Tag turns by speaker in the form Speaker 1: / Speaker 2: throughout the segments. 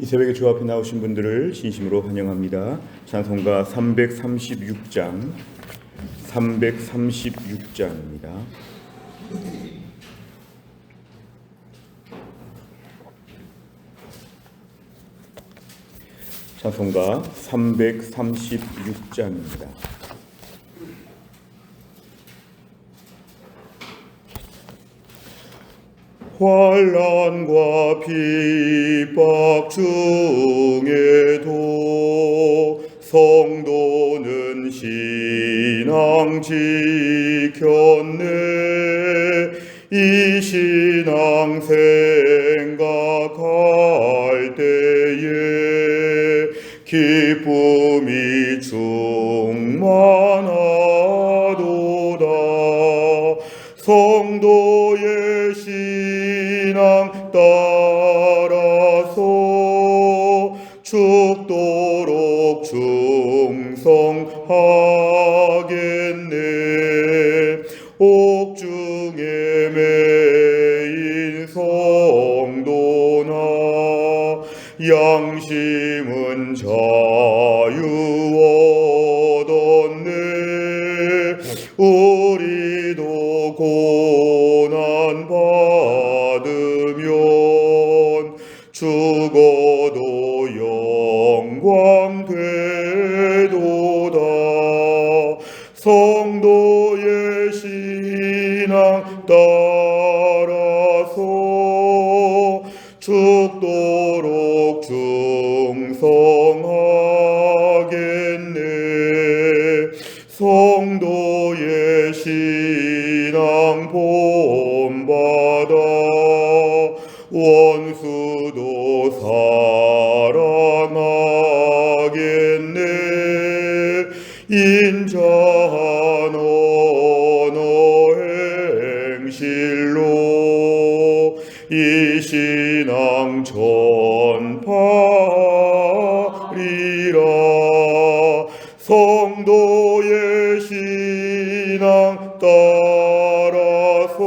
Speaker 1: 이 새벽에 주 앞에 나오신 분들을 진심으로 환영합니다. 찬송가 336장입니다. 찬송가 336장입니다. 환난과 핍박 중에도 성도는 신앙 지켰네. 이 신앙 생각할 때에 기쁨이 충만하도다. 성도의 신앙 따라서 죽도록 충성하겠네. 옥중에 매인 성도나 양심은 자유 얻었네. 우리도 고난 받으면 죽어도 영광 되도다. 성도의 신앙 따라서 죽도록 충성하겠네. 성도의 신앙 본받아 원수도 사랑하겠네. 인자한 언어 행실로 이 신앙 전파리라. 성도의 신앙 따라서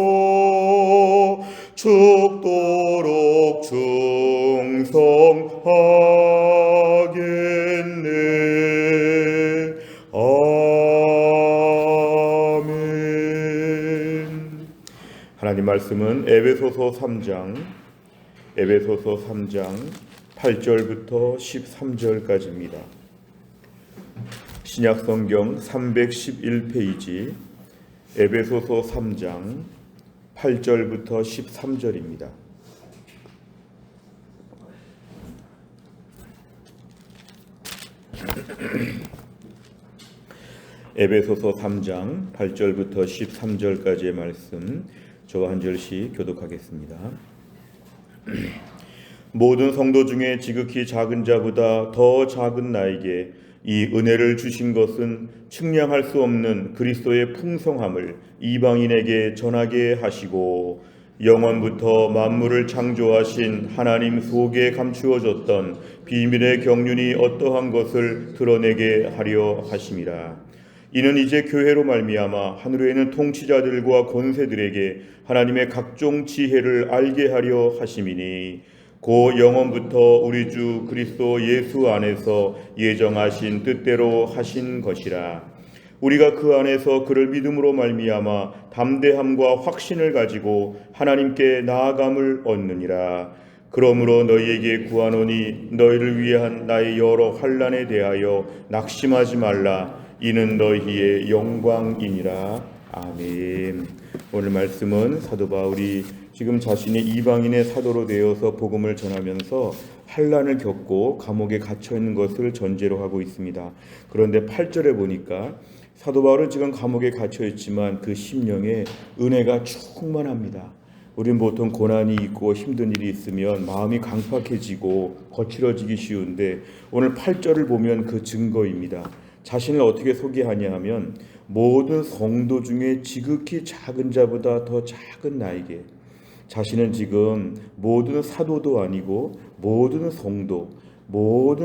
Speaker 1: 죽도록 충성하겠네. 아멘. 하나님 말씀은 에베소서 3장 8절부터 13절까지입니다. 신약성경 311페이지 에베소서 3장 8절부터 13절입니다. 에베소서 3장 8절부터 13절까지의 말씀 저와 한 절씩 교독하겠습니다. 모든 성도 중에 지극히 작은 자보다 더 작은 나에게 이 은혜를 주신 것은 측량할 수 없는 그리스도의 풍성함을 이방인에게 전하게 하시고 영원부터 만물을 창조하신 하나님 속에 감추어졌던 비밀의 경륜이 어떠한 것을 드러내게 하려 하심이라. 이는 이제 교회로 말미암아 하늘에 있는 통치자들과 권세들에게 하나님의 각종 지혜를 알게 하려 하심이니 고 영원부터 우리 주 그리스도 예수 안에서 예정하신 뜻대로 하신 것이라. 우리가 그 안에서 그를 믿음으로 말미암아 담대함과 확신을 가지고 하나님께 나아감을 얻느니라. 그러므로 너희에게 구하노니 너희를 위한 나의 여러 환난에 대하여 낙심하지 말라. 이는 너희의 영광이니라. 아멘. 오늘 말씀은 사도 바울이 지금 자신이 이방인의 사도로 되어서 복음을 전하면서 환난을 겪고 감옥에 갇혀 있는 것을 전제로 하고 있습니다. 그런데 8절에 보니까 사도 바울은 지금 감옥에 갇혀 있지만 그 심령에 은혜가 충만합니다. 우린 보통 고난이 있고 힘든 일이 있으면 마음이 강팍해지고 거칠어지기 쉬운데 오늘 8절을 보면 그 증거입니다. 자신을 어떻게 소개하냐 하면 모든 성도 중에 지극히 작은 자보다 더 작은 나에게. 자신은 지금 모든 사도도 아니고 모든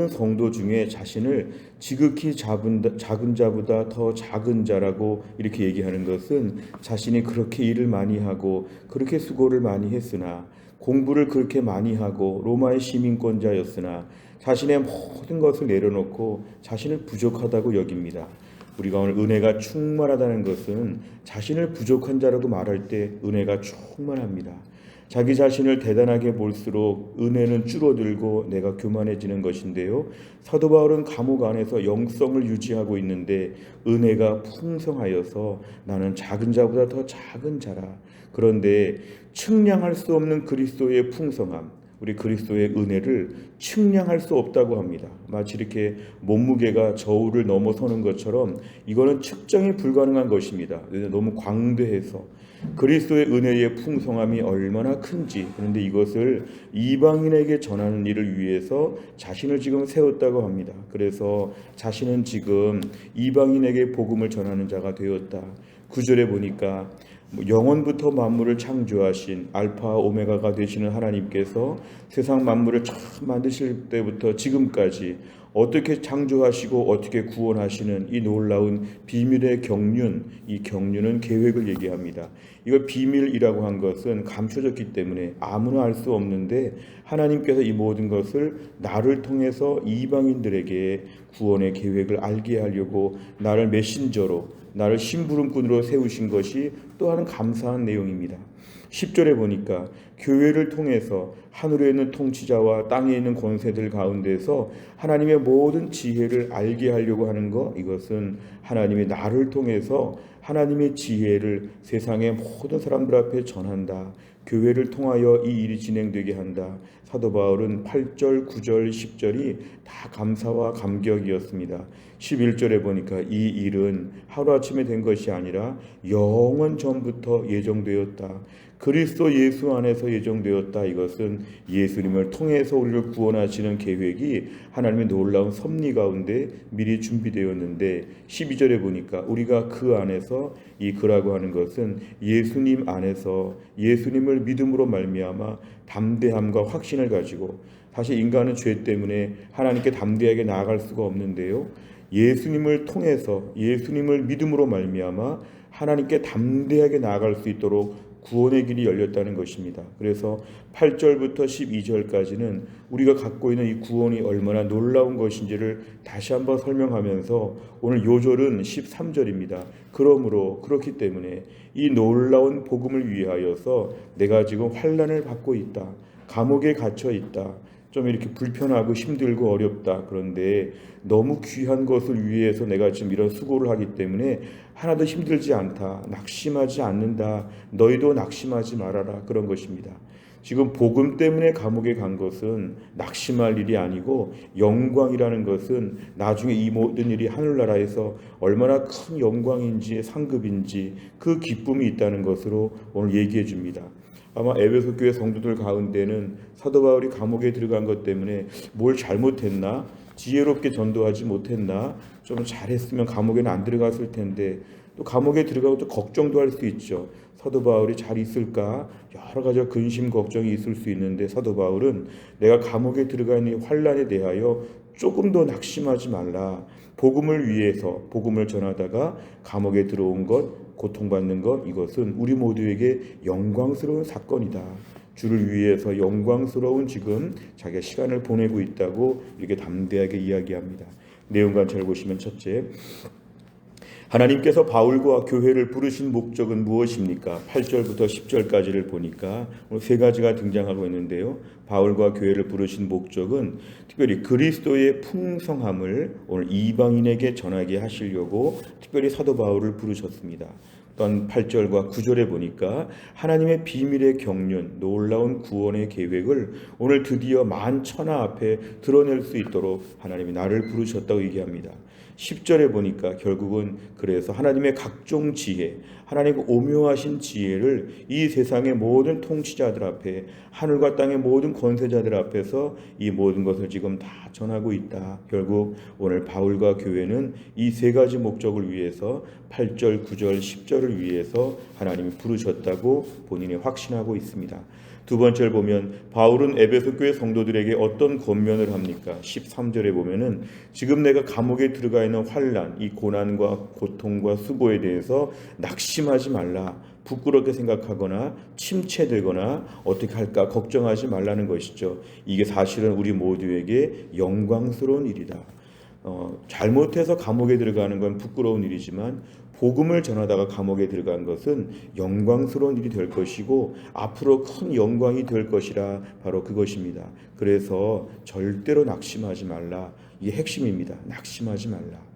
Speaker 1: 성도 중에 자신을 지극히 작은 자보다 더 작은 자라고 이렇게 얘기하는 것은 자신이 그렇게 일을 많이 하고 그렇게 수고를 많이 했으나 공부를 그렇게 많이 하고 로마의 시민권자였으나 자신의 모든 것을 내려놓고 자신을 부족하다고 여깁니다. 우리가 오늘 은혜가 충만하다는 것은 자신을 부족한 자라고 말할 때 은혜가 충만합니다. 자기 자신을 대단하게 볼수록 은혜는 줄어들고 내가 교만해지는 것인데요. 사도 바울은 감옥 안에서 영성을 유지하고 있는데 은혜가 풍성하여서 나는 작은 자보다 더 작은 자라. 그런데 측량할 수 없는 그리스도의 풍성함, 우리 그리스도의 은혜를 측량할 수 없다고 합니다. 마치 이렇게 몸무게가 저울을 넘어서는 것처럼 이거는 측정이 불가능한 것입니다. 너무 광대해서 그리스도의 은혜의 풍성함이 얼마나 큰지, 그런데 이것을 이방인에게 전하는 일을 위해서 자신을 지금 세웠다고 합니다. 그래서 자신은 지금 이방인에게 복음을 전하는 자가 되었다. 9절에 보니까 영원부터 만물을 창조하신 알파 오메가가 되시는 하나님께서 세상 만물을 처음 만드실 때부터 지금까지 어떻게 창조하시고 어떻게 구원하시는 이 놀라운 비밀의 경륜, 이 경륜은 계획을 얘기합니다. 이걸 비밀이라고 한 것은 감춰졌기 때문에 아무나 알 수 없는데 하나님께서 이 모든 것을 나를 통해서 이방인들에게 구원의 계획을 알게 하려고 나를 메신저로, 나를 심부름꾼으로 세우신 것이 또한 감사한 내용입니다. 10절에 보니까 교회를 통해서 하늘에 있는 통치자와 땅에 있는 권세들 가운데서 하나님의 모든 지혜를 알게 하려고 하는 것, 이것은 하나님의 나를 통해서 하나님의 지혜를 세상의 모든 사람들 앞에 전한다. 교회를 통하여 이 일이 진행되게 한다. 사도 바울은 8절, 9절, 10절이 다 감사와 감격이었습니다. 11절에 보니까 이 일은 하루아침에 된 것이 아니라 영원 전부터 예정되었다. 그리스도 예수 안에서 예정되었다. 이것은 예수님을 통해서 우리를 구원하시는 계획이 하나님의 놀라운 섭리 가운데 미리 준비되었는데 12절에 보니까 우리가 그 안에서, 이 그라고 하는 것은 예수님 안에서 예수님을 믿음으로 말미암아 담대함과 확신을 가지고, 사실 인간은 죄 때문에 하나님께 담대하게 나아갈 수가 없는데요, 예수님을 통해서 예수님을 믿음으로 말미암아 하나님께 담대하게 나아갈 수 있도록 구원의 길이 열렸다는 것입니다. 그래서 8절부터 12절까지는 우리가 갖고 있는 이 구원이 얼마나 놀라운 것인지를 다시 한번 설명하면서 오늘 요절은 13절입니다. 그러므로 그렇기 때문에 이 놀라운 복음을 위하여서 내가 지금 환난을 받고 있다. 감옥에 갇혀 있다. 좀 이렇게 불편하고 힘들고 어렵다. 그런데 너무 귀한 것을 위해서 내가 지금 이런 수고를 하기 때문에 하나도 힘들지 않다. 낙심하지 않는다. 너희도 낙심하지 말아라. 그런 것입니다. 지금 복음 때문에 감옥에 간 것은 낙심할 일이 아니고, 영광이라는 것은 나중에 이 모든 일이 하늘나라에서 얼마나 큰 영광인지 상급인지 그 기쁨이 있다는 것으로 오늘 얘기해 줍니다. 아마 에베소 교회 성도들 가운데는 사도 바울이 감옥에 들어간 것 때문에 뭘 잘못했나, 지혜롭게 전도하지 못했나, 좀 잘했으면 감옥에는 안 들어갔을 텐데, 또 감옥에 들어가고 또 걱정도 할 수 있죠. 사도 바울이 잘 있을까, 여러 가지 근심 걱정이 있을 수 있는데, 사도 바울은 내가 감옥에 들어간 이 환난에 대하여 조금 더 낙심하지 말라. 복음을 위해서 복음을 전하다가 감옥에 들어온 것, 고통받는 것, 이것은 우리 모두에게 영광스러운 사건이다. 주를 위해서 영광스러운 지금 자기가 시간을 보내고 있다고 이렇게 담대하게 이야기합니다. 내용과 잘 보시면, 첫째, 하나님께서 바울과 교회를 부르신 목적은 무엇입니까? 8절부터 10절까지를 보니까 오늘 세 가지가 등장하고 있는데요. 바울과 교회를 부르신 목적은 특별히 그리스도의 풍성함을 오늘 이방인에게 전하게 하시려고 특별히 사도 바울을 부르셨습니다. 또한 8절과 9절에 보니까 하나님의 비밀의 경륜, 놀라운 구원의 계획을 오늘 드디어 만천하 앞에 드러낼 수 있도록 하나님이 나를 부르셨다고 얘기합니다. 10절에 보니까 결국은 그래서 하나님의 각종 지혜, 하나님의 오묘하신 지혜를 이 세상의 모든 통치자들 앞에, 하늘과 땅의 모든 권세자들 앞에서 이 모든 것을 지금 다 전하고 있다. 결국 오늘 바울과 교회는 이 세 가지 목적을 위해서 8절, 9절, 10절을 위해서 하나님이 부르셨다고 본인이 확신하고 있습니다. 두 번째를 보면 바울은 에베소 교회 성도들에게 어떤 권면을 합니까? 13절에 보면은 지금 내가 감옥에 들어가 있는 환난, 이 고난과 고통과 수고에 대해서 낙심하지 말라. 부끄럽게 생각하거나 침체되거나 어떻게 할까 걱정하지 말라는 것이죠. 이게 사실은 우리 모두에게 영광스러운 일이다. 잘못해서 감옥에 들어가는 건 부끄러운 일이지만 복음을 전하다가 감옥에 들어간 것은 영광스러운 일이 될 것이고 앞으로 큰 영광이 될 것이라 바로 그것입니다. 그래서 절대로 낙심하지 말라. 이게 핵심입니다. 낙심하지 말라.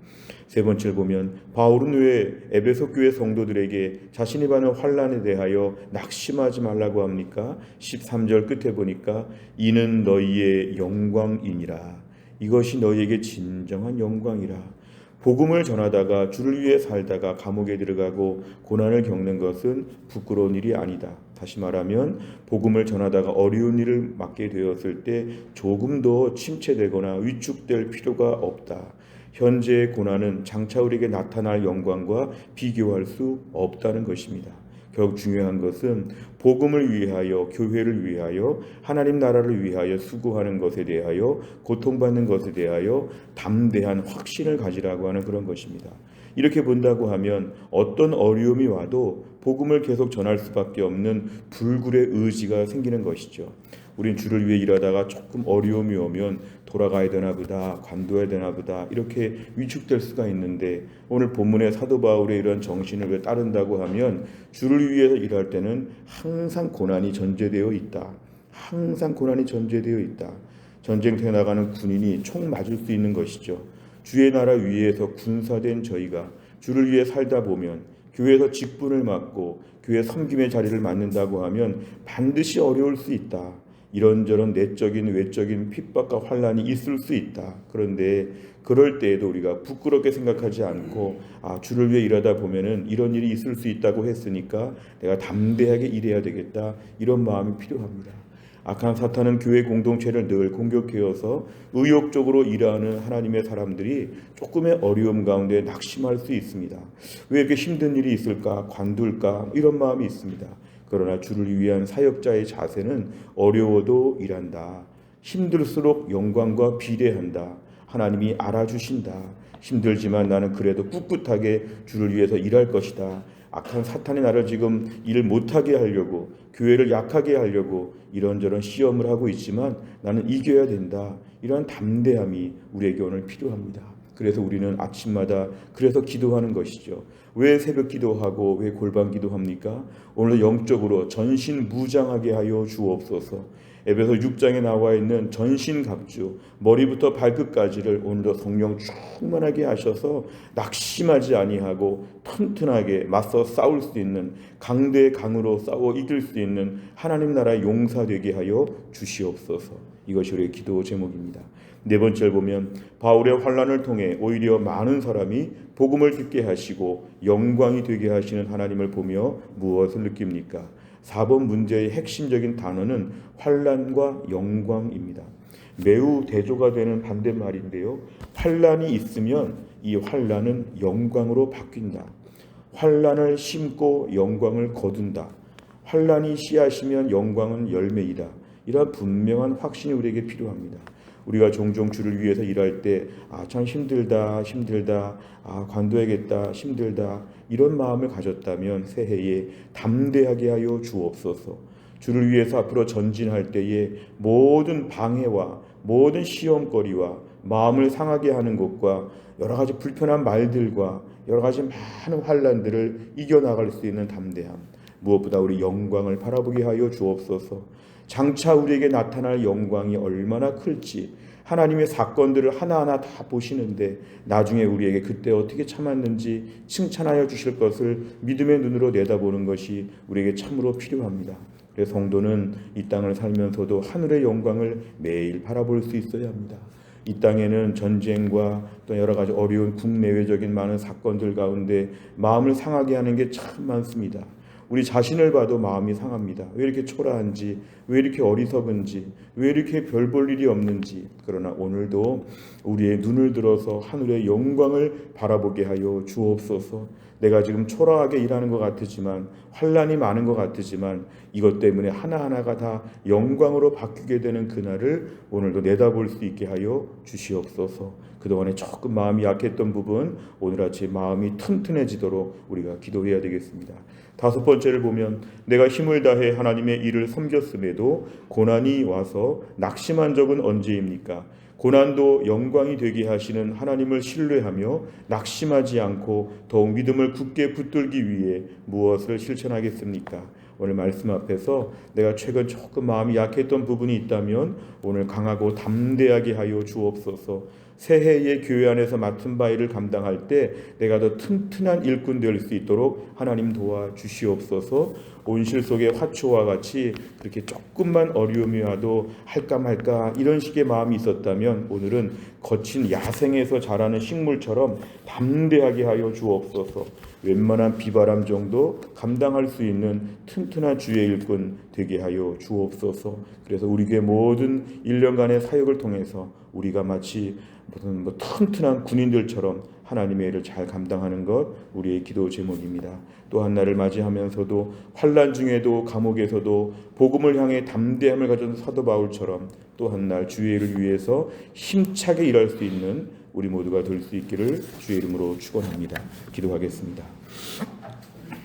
Speaker 1: 세 번째를 보면 바울은 왜 에베소 교회 성도들에게 자신이 받는 환난에 대하여 낙심하지 말라고 합니까? 13절 끝에 보니까 이는 너희의 영광이니라. 이것이 너희에게 진정한 영광이라. 복음을 전하다가 주를 위해 살다가 감옥에 들어가고 고난을 겪는 것은 부끄러운 일이 아니다. 다시 말하면 복음을 전하다가 어려운 일을 맡게 되었을 때 조금 더 침체되거나 위축될 필요가 없다. 현재의 고난은 장차 우리에게 나타날 영광과 비교할 수 없다는 것입니다. 결국 중요한 것은 복음을 위하여, 교회를 위하여, 하나님 나라를 위하여 수고하는 것에 대하여, 고통받는 것에 대하여 담대한 확신을 가지라고 하는 그런 것입니다. 이렇게 본다고 하면 어떤 어려움이 와도 복음을 계속 전할 수밖에 없는 불굴의 의지가 생기는 것이죠. 우린 주를 위해 일하다가 조금 어려움이 오면 돌아가야 되나 보다, 관둬야 되나 보다 이렇게 위축될 수가 있는데 오늘 본문의 사도 바울의 이런 정신을 따른다고 하면 주를 위해서 일할 때는 항상 고난이 전제되어 있다. 항상 고난이 전제되어 있다. 전쟁터에 나가는 군인이 총 맞을 수 있는 것이죠. 주의 나라 위에서 군사된 저희가 주를 위해 살다 보면 교회에서 직분을 맡고 교회 섬김의 자리를 맡는다고 하면 반드시 어려울 수 있다. 이런저런 내적인 외적인 핍박과 환난이 있을 수 있다. 그런데 그럴 때에도 우리가 부끄럽게 생각하지 않고 주를 위해 일하다 보면은 이런 일이 있을 수 있다고 했으니까 내가 담대하게 일해야 되겠다. 이런 마음이 필요합니다. 악한 사탄은 교회 공동체를 늘 공격해어서 의욕적으로 일하는 하나님의 사람들이 조금의 어려움 가운데 낙심할 수 있습니다. 왜 이렇게 힘든 일이 있을까? 관둘까? 이런 마음이 있습니다. 그러나 주를 위한 사역자의 자세는 어려워도 일한다. 힘들수록 영광과 비례한다. 하나님이 알아주신다. 힘들지만 나는 그래도 꿋꿋하게 주를 위해서 일할 것이다. 악한 사탄이 나를 지금 일을 못하게 하려고 교회를 약하게 하려고 이런저런 시험을 하고 있지만 나는 이겨야 된다. 이런 담대함이 우리에게 오늘 필요합니다. 그래서 우리는 아침마다 그래서 기도하는 것이죠. 왜 새벽 기도하고 왜 골방 기도합니까? 오늘 영적으로 전신 무장하게 하여 주옵소서. 에베소 6장에 나와 있는 전신갑주 머리부터 발끝까지를 오늘도 성령 충만하게 하셔서 낙심하지 아니하고 튼튼하게 맞서 싸울 수 있는 강대의 강으로 싸워 이길 수 있는 하나님 나라의 용사 되게 하여 주시옵소서. 이것이 우리의 기도 제목입니다. 네 번째를 보면 바울의 환난을 통해 오히려 많은 사람이 복음을 듣게 하시고 영광이 되게 하시는 하나님을 보며 무엇을 느낍니까? 4번 문제의 핵심적인 단어는 환난과 영광입니다. 매우 대조가 되는 반대말인데요. 환난이 있으면 이 환난은 영광으로 바뀐다. 환난을 심고 영광을 거둔다. 환난이 씨앗이면 영광은 열매이다. 이런 분명한 확신이 우리에게 필요합니다. 우리가 종종 주를 위해서 일할 때 참 힘들다 관둬야겠다 힘들다 이런 마음을 가졌다면 새해에 담대하게 하여 주옵소서. 주를 위해서 앞으로 전진할 때에 모든 방해와 모든 시험거리와 마음을 상하게 하는 것과 여러 가지 불편한 말들과 여러 가지 많은 환난들을 이겨나갈 수 있는 담대함, 무엇보다 우리 영광을 바라보게 하여 주옵소서. 장차 우리에게 나타날 영광이 얼마나 클지 하나님의 사건들을 하나하나 다 보시는데 나중에 우리에게 그때 어떻게 참았는지 칭찬하여 주실 것을 믿음의 눈으로 내다보는 것이 우리에게 참으로 필요합니다. 그래서 성도는 이 땅을 살면서도 하늘의 영광을 매일 바라볼 수 있어야 합니다. 이 땅에는 전쟁과 또 여러 가지 어려운 국내외적인 많은 사건들 가운데 마음을 상하게 하는 게 참 많습니다. 우리 자신을 봐도 마음이 상합니다. 왜 이렇게 초라한지, 왜 이렇게 어리석은지, 왜 이렇게 별 볼 일이 없는지. 그러나 오늘도 우리의 눈을 들어서 하늘의 영광을 바라보게 하여 주옵소서. 내가 지금 초라하게 일하는 것 같으지만, 환난이 많은 것 같으지만, 이것 때문에 하나하나가 다 영광으로 바뀌게 되는 그날을 오늘도 내다볼 수 있게 하여 주시옵소서. 그동안에 조금 마음이 약했던 부분, 오늘 아침 마음이 튼튼해지도록 우리가 기도해야 되겠습니다. 다섯 번째를 보면, 내가 힘을 다해 하나님의 일을 섬겼음에도 고난이 와서 낙심한 적은 언제입니까? 고난도 영광이 되게 하시는 하나님을 신뢰하며 낙심하지 않고 더욱 믿음을 굳게 붙들기 위해 무엇을 실천하겠습니까? 오늘 말씀 앞에서 내가 최근 조금 마음이 약했던 부분이 있다면 오늘 강하고 담대하게 하여 주옵소서. 새해의 교회 안에서 맡은 바 일을 감당할 때 내가 더 튼튼한 일꾼 될 수 있도록 하나님 도와주시옵소서. 온실 속의 화초와 같이 그렇게 조금만 어려움이 와도 할까 말까 이런 식의 마음이 있었다면 오늘은 거친 야생에서 자라는 식물처럼 담대하게 하여 주옵소서. 웬만한 비바람 정도 감당할 수 있는 튼튼한 주의 일꾼 되게 하여 주옵소서. 그래서 우리 교회 모든 1년간의 사역을 통해서 우리가 마치 무슨 튼튼한 군인들처럼 하나님의 일을 잘 감당하는 것 우리의 기도 제목입니다. 또 한 날을 맞이하면서도 환난 중에도 감옥에서도 복음을 향해 담대함을 가진 사도 바울처럼 또 한 날 주의 일을 위해서 힘차게 일할 수 있는 우리 모두가 될 수 있기를 주의 이름으로 축원합니다. 기도하겠습니다.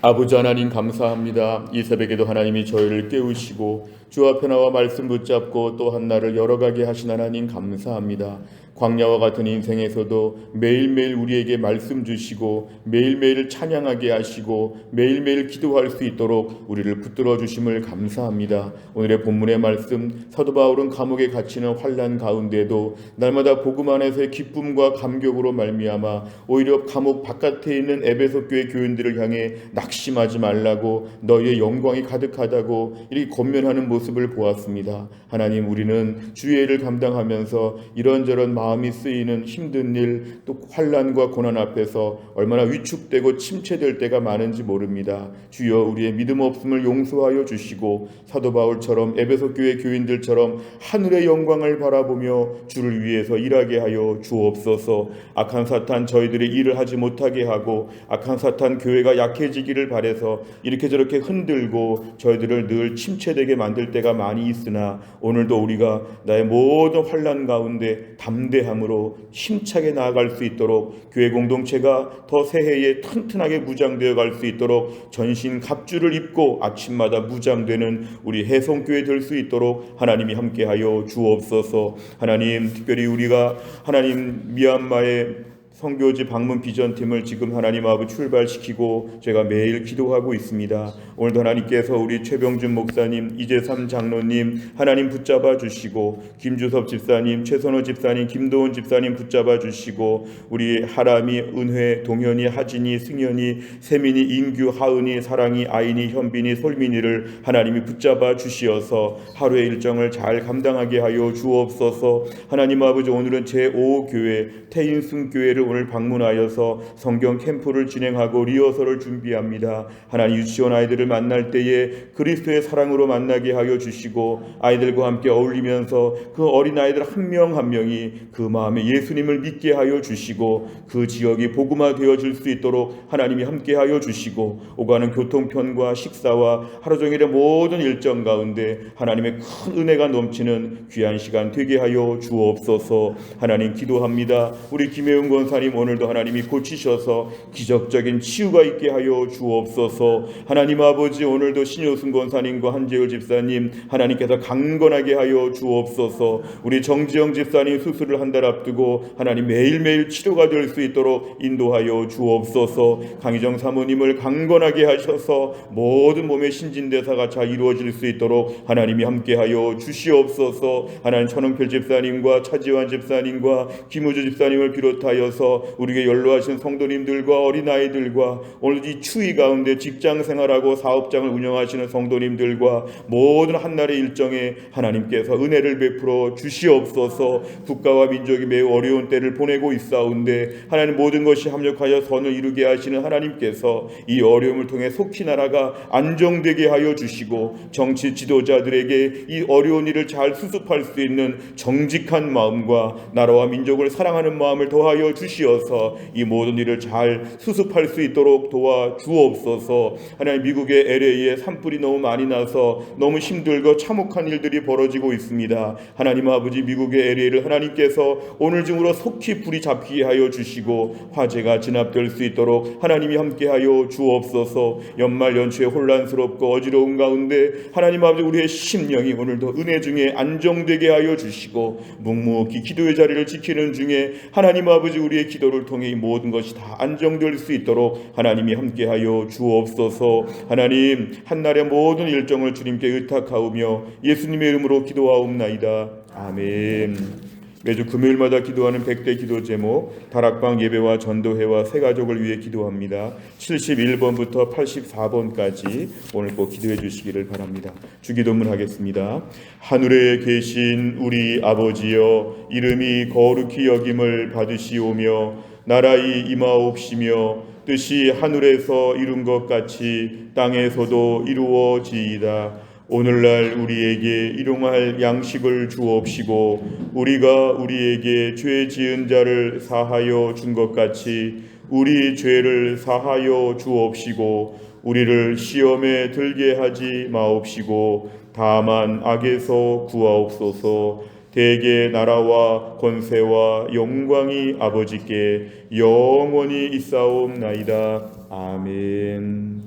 Speaker 1: 아버지 하나님 감사합니다. 이 새벽에도 하나님이 저희를 깨우시고 주 앞에 나와 말씀 붙잡고 또 한 날을 열어가게 하신 하나님 감사합니다. 광야와 같은 인생에서도 매일매일 우리에게 말씀 주시고 매일매일 찬양하게 하시고 매일매일 기도할 수 있도록 우리를 붙들어 주심을 감사합니다. 오늘의 본문의 말씀, 사도 바울은 감옥에 갇히는 환난 가운데도 날마다 복음 안에서의 기쁨과 감격으로 말미암아 오히려 감옥 바깥에 있는 에베소 교회 교인들을 향해 낙심하지 말라고 너희의 영광이 가득하다고 이렇게 권면하는 모습을 보았습니다. 하나님, 우리는 주의 일을 감당하면서 이런저런 마음이 쓰이는 힘든 일, 또 환난과 고난 앞에서 얼마나 위축되고 침체될 때가 많은지 모릅니다. 주여, 우리의 믿음 없음을 용서하여 주시고 사도 바울처럼 에베소 교회 교인들처럼 하늘의 영광을 바라보며 주를 위해서 일하게 하여 주옵소서. 악한 사탄 저희들의 일을 하지 못하게 하고 악한 사탄 교회가 약해지기를 바라서 이렇게 저렇게 흔들고 저희들을 늘 침체되게 만들 때가 많이 있으나 오늘도 우리가 나의 모든 환난 가운데 담대함으로 힘차게 나아갈 수 있도록 교회 공동체가 더 새해에 튼튼하게 무장되어 갈 수 있도록 전신 갑주를 입고 아침마다 무장되는 우리 해성교회 될 수 있도록 하나님이 함께하여 주옵소서. 하나님, 특별히 우리가 하나님 미얀마의 선교지 방문 비전팀을 지금 하나님 아버지 출발시키고 제가 매일 기도하고 있습니다. 오늘도 하나님께서 우리 최병준 목사님, 이재삼 장로님 하나님 붙잡아 주시고 김주섭 집사님, 최선호 집사님, 김도훈 집사님 붙잡아 주시고 우리 하람이, 은회, 동현이, 하진이, 승현이, 세민이, 인규, 하은이, 사랑이, 아인이, 현빈이, 솔민이를 하나님이 붙잡아 주시어서 하루의 일정을 잘 감당하게 하여 주옵소서. 하나님 아버지, 오늘은 제5교회 태인승교회를 오늘 방문하여서 성경 캠프를 진행하고 리허설을 준비합니다. 하나님, 유치원 아이들을 만날 때에 그리스도의 사랑으로 만나게 하여 주시고 아이들과 함께 어울리면서 그 어린아이들 한 명 한 명이 그 마음에 예수님을 믿게 하여 주시고 그 지역이 복음화 되어질 수 있도록 하나님이 함께 하여 주시고 오가는 교통편과 식사와 하루 종일의 모든 일정 가운데 하나님의 큰 은혜가 넘치는 귀한 시간 되게 하여 주옵소서. 하나님, 기도합니다. 우리 김혜은 권사님 오늘도 하나님이 고치셔서 기적적인 치유가 있게 하여 주옵소서. 하나님 아버지, 오늘도 신효승 권사님과 한재율 집사님 하나님께서 강건하게 하여 주옵소서. 우리 정지영 집사님 수술을 한 달 앞두고 하나님 매일매일 치료가 될 수 있도록 인도하여 주옵소서. 강희정 사모님을 강건하게 하셔서 모든 몸의 신진대사가 잘 이루어질 수 있도록 하나님이 함께하여 주시옵소서. 하나님, 천홍필 집사님과 차지환 집사님과 김우주 집사님을 비롯하여서 주셔서 우리에게 연로하신 성도님들과 어린아이들과 오늘 이 추위 가운데 직장 생활하고 사업장을 운영하시는 성도님들과 모든 한날의 일정에 하나님께서 은혜를 베풀어 주시옵소서. 국가와 민족이 매우 어려운 때를 보내고 있사온데 하나님 모든 것이 합력하여 선을 이루게 하시는 하나님께서 이 어려움을 통해 속히 나라가 안정되게 하여 주시고 정치 지도자들에게 이 어려운 일을 잘 수습할 수 있는 정직한 마음과 나라와 민족을 사랑하는 마음을 더하여 주시어서 이 모든 일을 잘 수습할 수 있도록 도와 주옵소서. 하나님 미국의 LA에 산불이 너무 많이 나서 너무 힘들고 참혹한 일들이 벌어지고 있습니다. 하나님 아버지 미국의 LA를 하나님께서 오늘 중으로 속히 불이 잡히게 하여 주시고 화재가 진압될 수 있도록 하나님이 함께하여 주옵소서. 연말 연초에 혼란스럽고 어지러운 가운데 하나님 아버지 우리의 심령이 오늘도 은혜 중에 안정되게 하여 주시고 묵묵히 기도의 자리를 지키는 중에 하나님 아버지 우리의 기도를 통해 이 모든 것이 다 안정될 수 있도록 하나님이 함께하여 주옵소서. 하나님 한날의 모든 일정을 주님께 의탁하오며 예수님의 이름으로 기도하옵나이다. 아멘. 매주 금요일마다 기도하는 100대 기도 제목 다락방 예배와 전도회와 새가족을 위해 기도합니다. 71번부터 84번까지 오늘 꼭 기도해 주시기를 바랍니다. 주기도문 하겠습니다. 하늘에 계신 우리 아버지여 이름이 거룩히 여김을 받으시오며 나라의 임하옵시며 뜻이 하늘에서 이룬 것 같이 땅에서도 이루어지이다. 오늘날 우리에게 일용할 양식을 주옵시고 우리가 우리에게 죄 지은 자를 사하여 준 것 같이 우리 죄를 사하여 주옵시고 우리를 시험에 들게 하지 마옵시고 다만 악에서 구하옵소서. 대개 나라와 권세와 영광이 아버지께 영원히 있사옵나이다. 아멘.